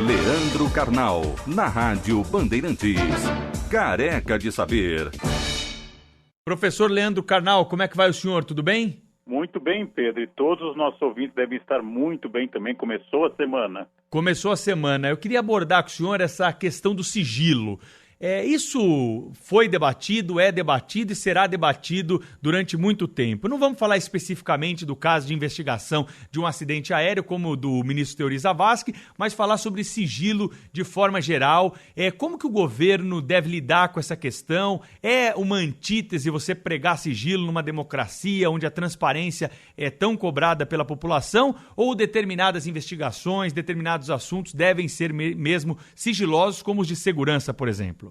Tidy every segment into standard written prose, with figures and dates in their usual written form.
Leandro Carnal, na Rádio Bandeirantes. Careca de saber. Professor Leandro Carnal, como é que vai o senhor? Tudo bem? Muito bem, Pedro. E todos os nossos ouvintes devem estar muito bem também. Começou a semana. Começou a semana. Eu queria abordar com o senhor essa questão do sigilo. Isso foi debatido, é debatido e será debatido durante muito tempo. Não vamos falar especificamente do caso de investigação de um acidente aéreo, como o do ministro Teori Zavascki, mas falar sobre sigilo de forma geral. Como que o governo deve lidar com essa questão? É uma antítese você pregar sigilo numa democracia onde a transparência é tão cobrada pela população? Ou determinadas investigações, determinados assuntos devem ser mesmo sigilosos, como os de segurança, por exemplo?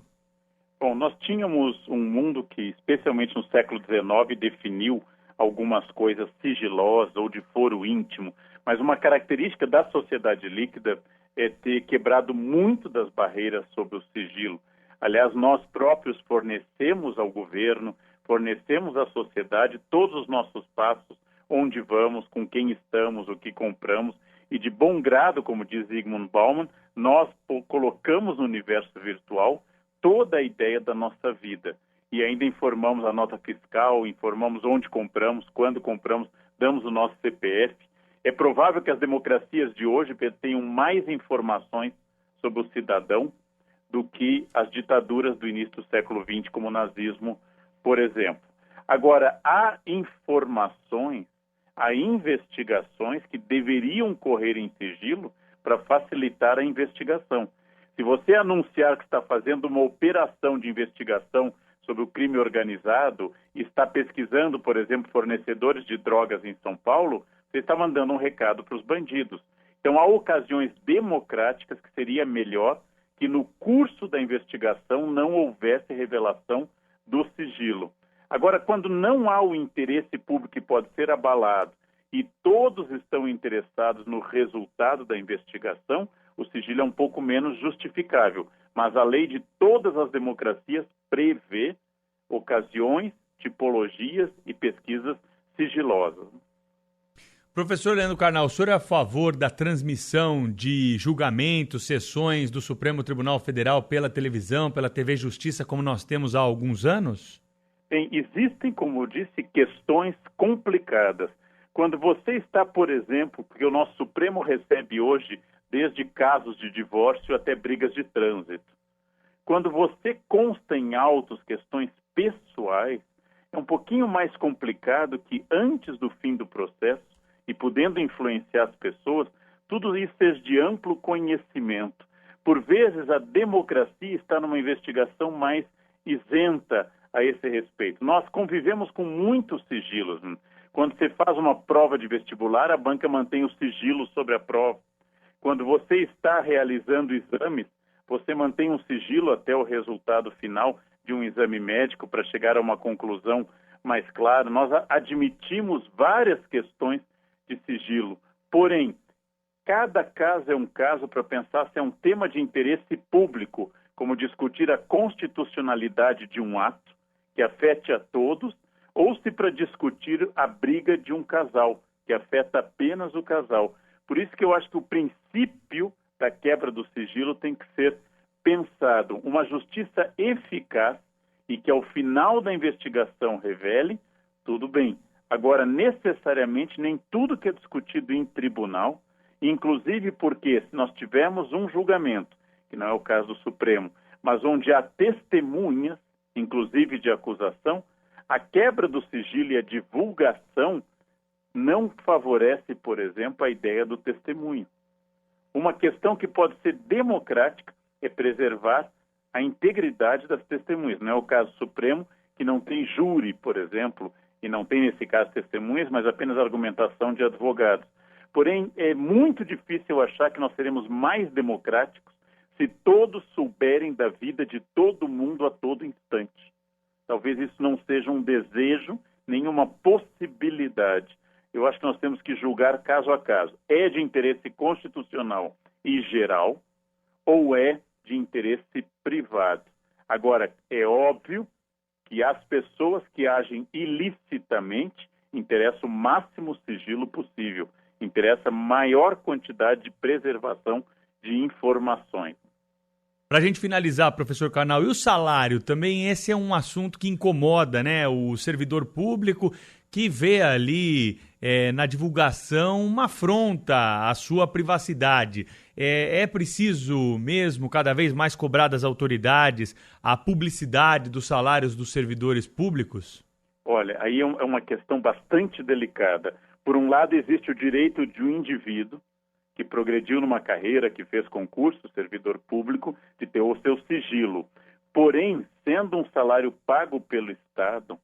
Bom, nós tínhamos um mundo que, especialmente no século XIX, definiu algumas coisas sigilosas ou de foro íntimo, mas uma característica da sociedade líquida é ter quebrado muito das barreiras sobre o sigilo. Aliás, nós próprios fornecemos ao governo, fornecemos à sociedade todos os nossos passos, onde vamos, com quem estamos, o que compramos, e de bom grado, como diz Zygmunt Bauman, nós colocamos no universo virtual toda a ideia da nossa vida. E ainda informamos a nota fiscal, informamos onde compramos, quando compramos, damos o nosso CPF. É provável que as democracias de hoje tenham mais informações sobre o cidadão do que as ditaduras do início do século XX, como o nazismo, por exemplo. Agora, há informações, há investigações que deveriam correr em sigilo para facilitar a investigação. Se você anunciar que está fazendo uma operação de investigação sobre o crime organizado e está pesquisando, por exemplo, fornecedores de drogas em São Paulo, você está mandando um recado para os bandidos. Então, há ocasiões democráticas que seria melhor que no curso da investigação não houvesse revelação do sigilo. Agora, quando não há o interesse público que pode ser abalado e todos estão interessados no resultado da investigação, o sigilo é um pouco menos justificável, mas a lei de todas as democracias prevê ocasiões, tipologias e pesquisas sigilosas. Professor Leandro Carnal, o senhor é a favor da transmissão de julgamentos, sessões do Supremo Tribunal Federal pela televisão, pela TV Justiça, como nós temos há alguns anos? Bem, existem, como eu disse, questões complicadas. Quando você está, por exemplo, porque o nosso Supremo recebe hoje desde casos de divórcio até brigas de trânsito. Quando você consta em autos questões pessoais, é um pouquinho mais complicado que antes do fim do processo, e podendo influenciar as pessoas, tudo isso seja de amplo conhecimento. Por vezes, a democracia está numa investigação mais isenta a esse respeito. Nós convivemos com muitos sigilos. Quando você faz uma prova de vestibular, a banca mantém o sigilo sobre a prova. Quando você está realizando exames, você mantém um sigilo até o resultado final de um exame médico para chegar a uma conclusão mais clara. Nós admitimos várias questões de sigilo, porém, cada caso é um caso para pensar se é um tema de interesse público, como discutir a constitucionalidade de um ato que afete a todos, ou se para discutir a briga de um casal, que afeta apenas o casal. Por isso que eu acho que o princípio da quebra do sigilo tem que ser pensado. Uma justiça eficaz e que ao final da investigação revele, tudo bem. Agora, necessariamente, nem tudo que é discutido em tribunal, inclusive porque se nós tivermos um julgamento, que não é o caso do Supremo, mas onde há testemunhas, inclusive de acusação, a quebra do sigilo e a divulgação não favorece, por exemplo, a ideia do testemunho. Uma questão que pode ser democrática é preservar a integridade das testemunhas. Não é o caso Supremo, que não tem júri, por exemplo, e não tem, nesse caso, testemunhas, mas apenas argumentação de advogados. Porém, é muito difícil achar que nós seremos mais democráticos se todos souberem da vida de todo mundo a todo instante. Talvez isso não seja um desejo, nenhuma possibilidade. Eu acho que nós temos que julgar caso a caso. É de interesse constitucional e geral ou é de interesse privado? Agora, é óbvio que as pessoas que agem ilicitamente interessa o máximo sigilo possível. Interessa maior quantidade de preservação de informações. Para a gente finalizar, professor Karnal, e o salário? Também esse é um assunto que incomoda, né? O servidor público que vê ali na divulgação uma afronta à sua privacidade. É preciso mesmo cada vez mais cobrar das autoridades a publicidade dos salários dos servidores públicos? Olha, aí é uma questão bastante delicada. Por um lado, existe o direito de um indivíduo que progrediu numa carreira, que fez concurso, servidor público, de ter o seu sigilo. Porém, sendo um salário pago pelo Estado,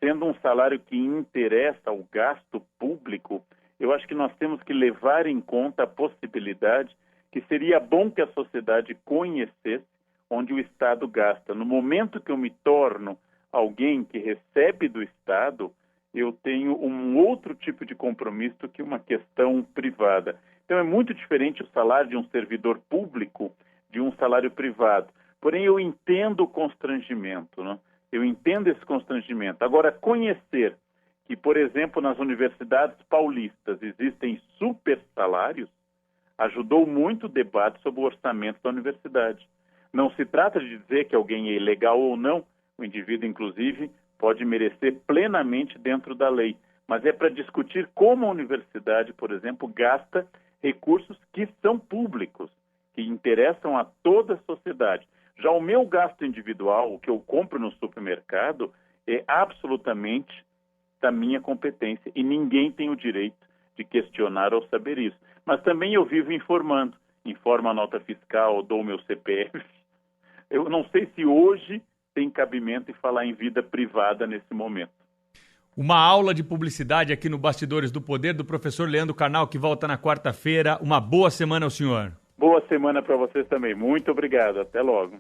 sendo um salário que interessa ao gasto público, eu acho que nós temos que levar em conta a possibilidade que seria bom que a sociedade conhecesse onde o Estado gasta. No momento que eu me torno alguém que recebe do Estado, eu tenho um outro tipo de compromisso que uma questão privada. Então é muito diferente o salário de um servidor público de um salário privado. Porém, eu entendo o constrangimento, né? Eu entendo esse constrangimento. Agora, conhecer que, por exemplo, nas universidades paulistas existem super salários, ajudou muito o debate sobre o orçamento da universidade. Não se trata de dizer que alguém é ilegal ou não, o indivíduo, inclusive, pode merecer plenamente dentro da lei, mas é para discutir como a universidade, por exemplo, gasta recursos que são públicos, que interessam a toda a sociedade. Já o meu gasto individual, o que eu compro no supermercado, é absolutamente da minha competência e ninguém tem o direito de questionar ou saber isso. Mas também eu vivo informando, informo a nota fiscal, dou o meu CPF. Eu não sei se hoje tem cabimento em falar em vida privada nesse momento. Uma aula de publicidade aqui no Bastidores do Poder do professor Leandro Karnal, que volta na quarta-feira. Uma boa semana ao senhor. Boa semana para vocês também. Muito obrigado. Até logo.